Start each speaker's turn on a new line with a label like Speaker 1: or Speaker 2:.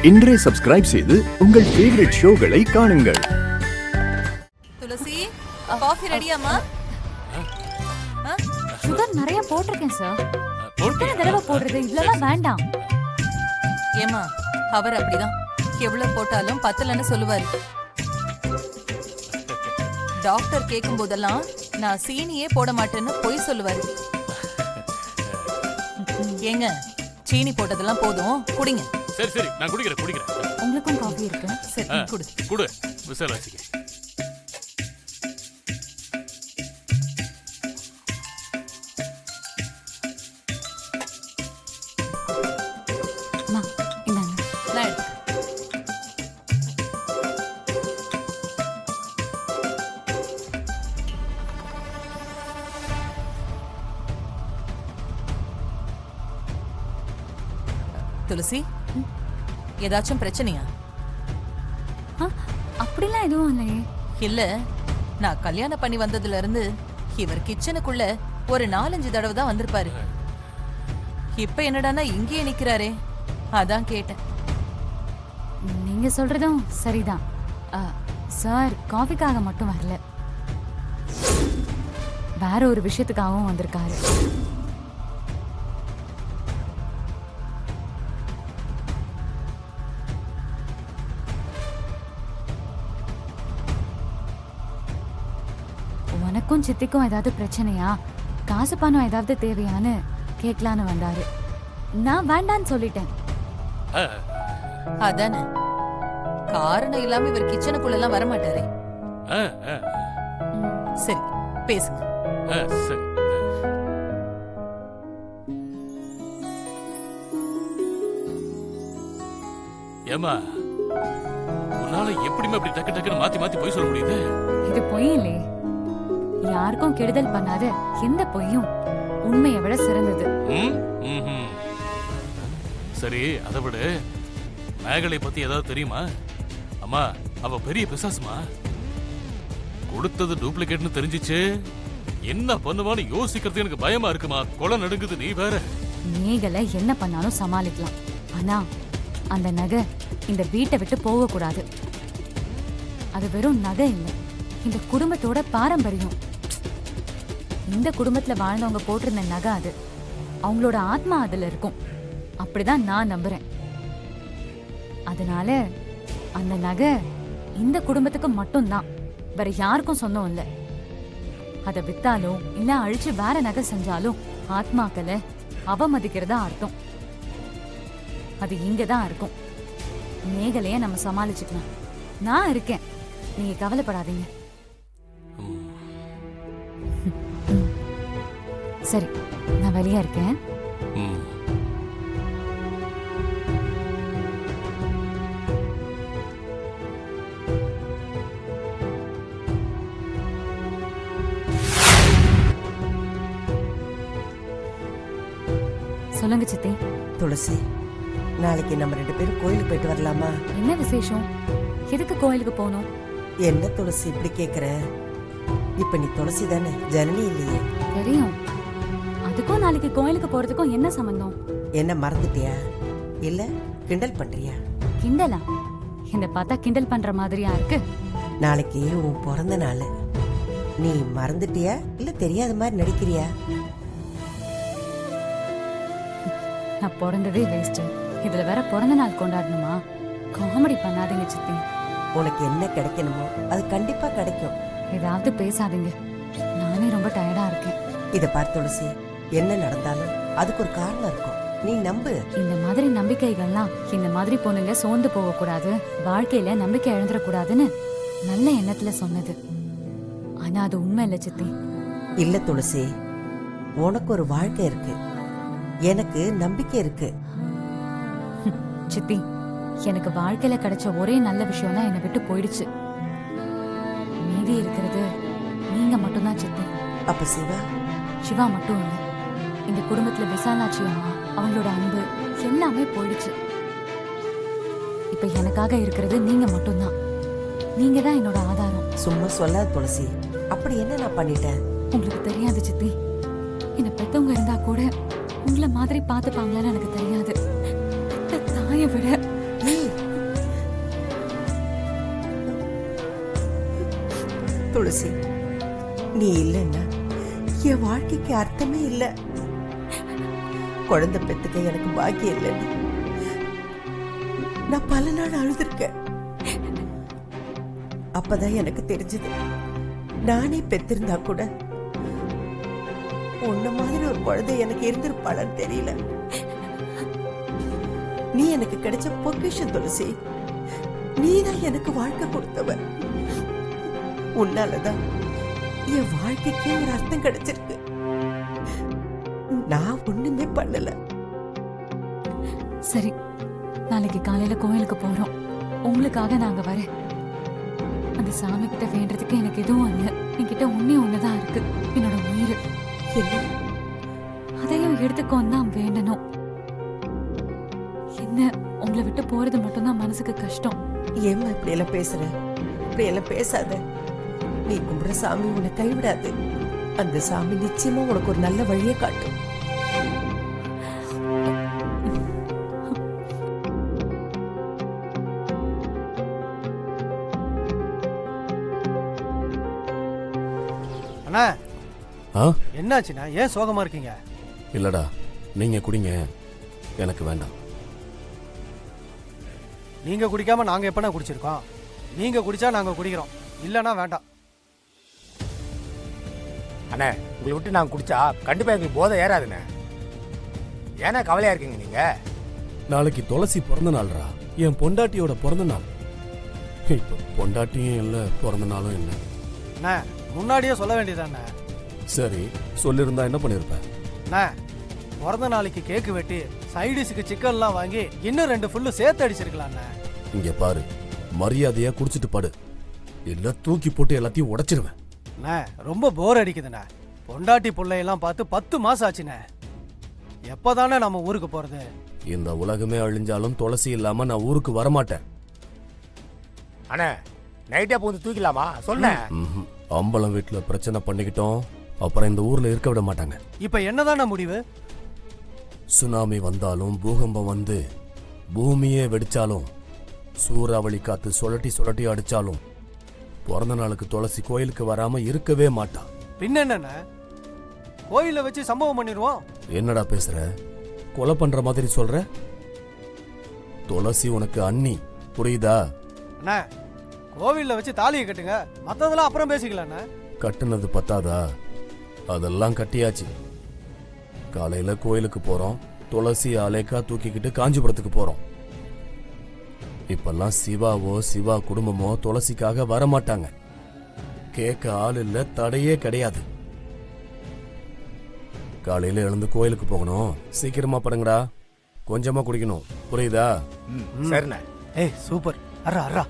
Speaker 1: இன்றே சப்ஸ்கிரைப் செய்து உங்கள் ஃபேவரட் ஷோகளை காணுங்கள்.
Speaker 2: துளசி, காஃபி ரெடியாமா?
Speaker 3: சுகர் நிறைய போட்டிருக்கேன் சார். எத்தனை தடவை போடுறது? இவ்வளவு வேண்டாம்.
Speaker 2: ஏமா, அவர் அப்படிதான். எவ்வளவு போட்டாலும் பத்தலன்னு சொல்லுவாரு. டாக்டர் கேட்கும் போதெல்லாம் நான் சீனியே போட மாட்டேன்னு பொய் சொல்லுவாரு. ஏங்க, சீனி போட்டதெல்லாம் போதும், குடிங்க.
Speaker 4: சரி சரி, நான் குடிக்கிறேன்.
Speaker 3: உங்களுக்கும் காஃபி இருக்கு.
Speaker 2: சரி,
Speaker 4: குடு விசாலாச்சிக்கு.
Speaker 3: அம்மா, இந்தாங்க.
Speaker 2: நான் எடுத்துக்கிறேன். துளசி, ஏதாச்சும் பிரச்சனையா?
Speaker 3: அப்படிலாம் எதுவும் இல்லையே.
Speaker 2: இல்ல, நான் கல்யாணம் பண்ணி வந்ததுல இருந்து இவர் கிச்சனுக்குள்ள ஒரு 4-5 தடவை தான் வந்திருப்பாரு. இப்ப என்னடானா இங்கேயே நிக்கிறாரே, அதான் கேட்டேன்.
Speaker 3: நீங்க சொல்றதும் சரிதான். சார் காஃபிக்காக மட்டும் வரல, வேற ஒரு விஷயத்துக்காகவும் வந்திருக்காரு. உனக்கும் சித்திக்கும் ஏதாவது பிரச்சனையா, காசு பணம் ஏதாவது தேவையான்னு கேட்கலான்னு வந்தாரு. நான் வேண்டான்னு சொல்லிட்டேன்.
Speaker 2: அதானே, காரணம் இல்லாம இவர் கிச்சனுக்குள்ள எல்லாம் வரமாட்டாரே. சரி, பேசுங்க.
Speaker 4: சரி. ஏமா, உன்னால எப்படிமா இப்படி டக்கு டக்குன்னு மாத்தி மாத்தி பொய் சொல்ல முடியுது?
Speaker 3: இது பொய் இல்லையே. யாருக்கும் கெடுதல் பண்ணாத எந்த பொய்யும் உண்மையை விட சிறந்தது.
Speaker 4: சரி, அதை விட மேகலை பத்தி ஏதாவது தெரியுமா? அம்மா, அவ பெரிய பிசாசுமா. கொடுத்தது டூப்ளிகேட்னு தெரிஞ்சிச்சு, என்ன பண்ணுவான்னு யோசிக்கிறது எனக்கு பயமா இருக்குமா. கொலை நடுங்குது. நீ வேற.
Speaker 3: மேகலை என்ன பண்ணாலும் சமாளிக்கலாம், ஆனா அந்த நகை இந்த வீட்டை விட்டு போக கூடாது. அது வெறும் நகை இல்லை, இந்த குடும்பத்தோட பாரம்பரியம். இந்த குடும்பத்துல வாழ்ந்தவங்க போட்டிருந்த நகை அது. அவங்களோட ஆத்மா அதுல இருக்கும், அப்படிதான் நான் நம்புறேன். அதனால அந்த நகை இந்த குடும்பத்துக்கு மட்டும்தான், வேற யாருக்கும் சொந்தம் இல்லை. அதை வித்தாலும் இல்ல அழிச்சு வேற நகை செஞ்சாலும் ஆத்மாக்களை அவமதிக்கிறதா அர்த்தம். அது இங்கதான் இருக்கும். மேகலைய நம்ம சமாளிச்சுக்கலாம். நான் இருக்கேன், நீங்க கவலைப்படாதீங்க. சரி, நான் வெளியே இருக்கேன். சொல்லுங்க சித்தி.
Speaker 5: துளசி, நாளைக்கு நம்ம 2 பேரும் கோயிலுக்கு போயிட்டு வரலாமா?
Speaker 3: என்ன விசேஷம்? எதுக்கு கோயிலுக்கு போகணும்?
Speaker 5: என்ன துளசி இப்படி கேக்குற? இப்ப நீ துளசி தானே, ஜனனி இல்லையே.
Speaker 3: தெரியும். அதுக்கும் நாளைக்கு கோயிலுக்கு போறதுக்கும் என்ன சம்பந்தம்?
Speaker 5: என்ன மறந்துட்டியா, இல்ல கிண்டல் பண்றியா?
Speaker 3: கிண்டலா? இந்த பார்த்தா கிண்டல் பண்ற மாதிரியா இருக்கு?
Speaker 5: நாளைக்கு உன் பிறந்த நாள். நீ மறந்துட்டியா இல்ல தெரியாத மாதிரி நடிக்கிறியா?
Speaker 3: நான் பிறந்ததே வேஸ்ட், இதுல வேற பிறந்த நாள் கொண்டாடணுமா? காமெடி பண்ணாதீங்க சித்தி.
Speaker 5: உனக்கு என்ன கிடைக்கணுமோ அது கண்டிப்பா கிடைக்கும்.
Speaker 3: ஏதாவது பேசாதீங்க, நானே ரொம்ப டயர்டா இருக்கேன்.
Speaker 5: இத பார் துளசி, என்ன நடந்தாலும் அதுக்கு ஒரு காரணம் இருக்கும், நீ நம்பு.
Speaker 3: இந்த மாதிரி நம்பிக்கைகள்லாம் இந்த மாதிரி பொண்ணுங்க சோர்ந்து போக கூடாது, வாழ்க்கையில நம்பிக்கை இழந்துடக்கூடாதுன்னு நல்ல எண்ணத்துல சொன்னது. ஆனா அது உண்மை இல்ல சித்தி.
Speaker 5: இல்ல துளசி, உனக்கு ஒரு வாழ்க்கை இருக்கு, எனக்கு நம்பிக்கை இருக்கு.
Speaker 3: சித்தி, எனக்கு வாழ்க்கையில கிடைச்ச ஒரே நல்ல விஷயம் தான் என்னை விட்டு போயிடுச்சு. மீதி இருக்கிறது நீங்க மட்டும்தான் சித்தி.
Speaker 5: அப்ப சிவா?
Speaker 3: சிவா மட்டும் இல்ல, இந்த குடும்பத்துல விசாலாட்சி அம்மா, அவங்களோட அன்பு எல்லாமே போயிடுச்சு. இப்ப எனக்காக இருக்கிறது நீங்க மட்டும்தான். நீங்க தான் என்னோட ஆதாரம்.
Speaker 5: சும்மா சொல்லாத துளசி, அப்படி என்ன நான் பண்ணிட்டேன்?
Speaker 3: உங்களுக்கு தெரியாது சித்தி, என்ன பெத்தவங்க இருந்தா கூட உங்களை மாதிரி பாத்துப்பாங்களான்னு எனக்கு தெரியாது. தாயை விட
Speaker 5: துளசி, நீ இல்லைன்னா என் வாழ்க்கைக்கு அர்த்தமே இல்லை. குழந்தை பெத்துக்க எனக்கு பாக்கியம் இல்லைன்னு நான் பல நாள் அழுதுருக்கேன். அப்பதான் எனக்கு தெரிஞ்சது, நானே பெத்திருந்தா கூட உன்ன மாதிரி ஒரு குழந்தை எனக்கு இருந்திருப்பாளன்னு தெரியல. நீ எனக்கு கிடைச்ச பொக்கிஷம் துளசி. நீதான் எனக்கு வாழ்க்கை கொடுத்தவ. உன்னாலதான் என் வாழ்க்கைக்கே ஒரு அர்த்தம் கிடைச்சிருக்கு. நான் ஒண்ணுமே பண்ணல.
Speaker 3: சரி, நாளைக்கு காலையில கோயிலுக்கு போறோம். உங்களுக்காக நாங்க வரேன். அந்த சாமி கிட்ட வேண்டதுக்கு எனக்கு எதுவும் இல்ல. என்கிட்ட ஒண்ணே ஒண்ணுதான் இருக்கு, என்னோட உயிர்.
Speaker 5: என்ன?
Speaker 3: அதையும் எடுத்துக்கோன்னு தான் வேண்டணும். என்ன, உங்களை விட்டு போறது மட்டும்தான் மனசுக்கு கஷ்டம்.
Speaker 5: ஏம்மா இப்படி எல்லாம் பேசுற? இப்படி எல்லாம் பேசாத. நீ கும்பிடுற சாமி உன்னை கைவிடாது. அந்த சாமி நிச்சயமா உனக்கு ஒரு நல்ல வழியை காட்டும்.
Speaker 6: அண்ணா,
Speaker 7: ஆ
Speaker 6: என்னாச்சுண்ணா? ஏன் சோகமா இருக்கீங்க?
Speaker 7: இல்லடா, நீங்க குடிங்க, எனக்கு வேண்டாம்.
Speaker 6: நீங்க குடிக்காம நாங்க எப்பனா குடிச்சிருக்கோம்? நீங்க குடிச்சா நாங்க குடிக்கிறோம், இல்லனா வேண்டாம்.
Speaker 8: அண்ணே, உங்களை விட்டு நாங்கள் குடிச்சா கண்டிப்பா எங்களுக்கு போதை ஏறாதுண்ணே. ஏன்னா கவலையா இருக்கீங்க நீங்க?
Speaker 7: நாளைக்கு துளசி பிறந்த நாள்ரா, என் பொண்டாட்டியோட பிறந்த நாள். இப்ப பொண்டாட்டியும் இல்ல, பிறந்த நாளும் இல்ல.
Speaker 6: அண்ணா, முன்னாடியே சொல்ல வேண்டியதாண்ணே.
Speaker 7: சரி, சொல்லிருந்தா என்ன பண்ணிருப்பேன்?
Speaker 6: அண்ணா, பிறந்த நாளைக்கு கேக்கு வெட்டி சைடிஸுக்கு சிக்கன்லாம் வாங்கி இன்னும் 2 ஃபுல்லு சேர்த்து அடிச்சிருக்கலாண்ணே.
Speaker 7: இங்க பாரு, மரியாதையா குடிச்சிட்டு படு, இல்ல தூக்கி போட்டு எல்லாத்தையும் உடைச்சிருவேன்.
Speaker 6: அண்ணா, ரொம்ப போர் அடிக்குதுண்ணே. பொண்டாட்டி பிள்ளையெல்லாம் பார்த்து 10 மாசம் ஆச்சுண்ணே. எப்பதானே நம்ம ஊருக்கு போறது?
Speaker 7: இந்த உலகமே அழிஞ்சாலும் துளசி இல்லாம நான் ஊருக்கு வரமாட்டேன்.
Speaker 8: அண்ணே, நைட்டே பூந்து தூக்கலாமா? சொன்னேன்.
Speaker 7: அம்பலம் வீட்டுல பிரச்சனை பண்ணிக்கிட்டோம், அப்புறம் இந்த ஊர்ல இருக்க விட மாட்டாங்க.
Speaker 6: இப்ப என்னதான முடிவு?
Speaker 7: சுனாமி வந்தாலும், பூகம்பம் வந்து பூமியே வெடிச்சாலும், சூறாவளி காத்து சுழட்டி சுழட்டி அடிச்சாலும், பிறந்த நாளுக்கு துளசி கோயிலுக்கு வராம இருக்கவே மாட்டா.
Speaker 6: பின்ன என்னண்ணே, கோயில வச்சு சம்பவம் பண்ணிடுவோம்.
Speaker 7: என்னடா பேசுற? கொலை பண்ற மாதிரி சொல்ற? துளசி உனக்கு அண்ணி, புரியுதா?
Speaker 6: அண்ணா, கோவில்ல வச்சு தாலியை கட்டுங்க, மத்ததெல்லாம் அப்புறம் பேசிக்கலாண்ணே.
Speaker 7: கட்டுனது பத்தாதா? அதெல்லாம் கட்டியாச்சு. காலையில கோயிலுக்கு போறோம், துளசி அலேக்கா தூக்கிக்கிட்டு காஞ்சிபுரத்துக்கு போறோம். இப்பெல்லாம் சிவாவோ சிவா குடும்பமோ துளசிக்காக வரமாட்டாங்க. கேட்க ஆள் இல்ல, தடையே கிடையாது. காலையில எழுந்து கோயிலுக்கு போகணும், சீக்கிரமா படுங்கடா. கொஞ்சமா குடிக்கணும், புரியுதா?
Speaker 8: சரிண்ணே.
Speaker 6: ஏய் சூப்பர், அறா அறா.